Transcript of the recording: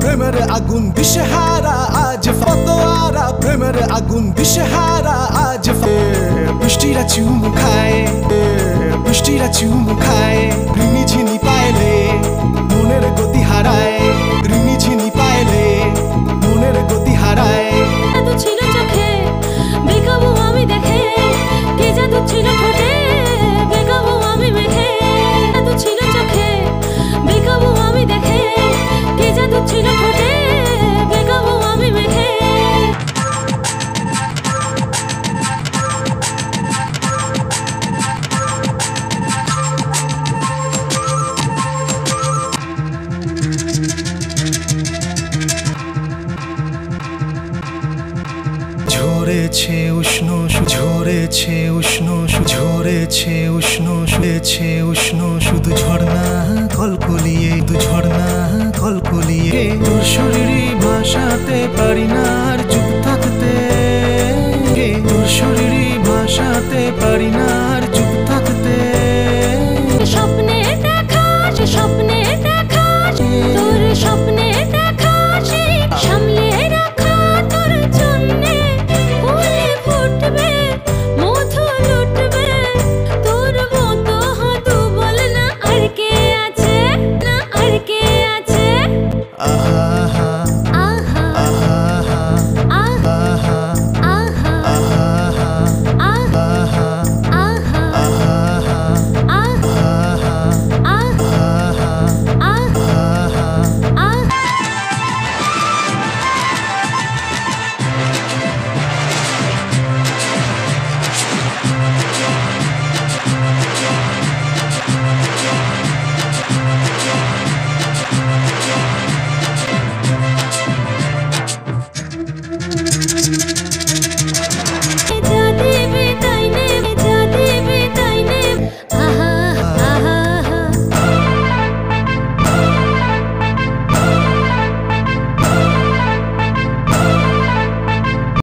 প্রেমের আগুন দিশেহারা আজ ফতোয়ারা প্রেমের আগুন দিশেহারা আজ বৃষ্টিরা চুমু খায় বৃষ্টিরা চুমু খায় রিমি ঝিনি পাইলে মনের গতি হারায় রিমি ঝিনি পাইলে মনের গতি হারায় জাদু ছিল চোখে বেকাবু আমি দেখে কে জাদু ছিল ঠোঁটে বেকাবু আমি মেখে জাদু ছিল চোখে বেকাবু আমি দেখে কে জাদু ছিল ঠোঁটে বেকাবু আমি মেখে ঝরেছে উষ্ণ ঝরেছে উষ্ণ ঝরেছে উষ্ণ শুয়েছে উষ্ণ শুধু ঝর্ণা কলকলিয়ে দু ঝর্ণা কলকলিয়ে তোর শরীরই ভাষাতে পারি না আর চুপ থাকতে তোর শরীরই ভাষাতে পারি না আর চুপ থাকতে স্বপ্নে দেখা সে স্বপ্নে দেখা তোর স্বপ্নে দেখা সে সামলে রাখা তোর জন্যে ফুলে ফুটবে মধু লুটবে তোর মতো হাতু বল না আর কে আছে না আর কে আছে আহা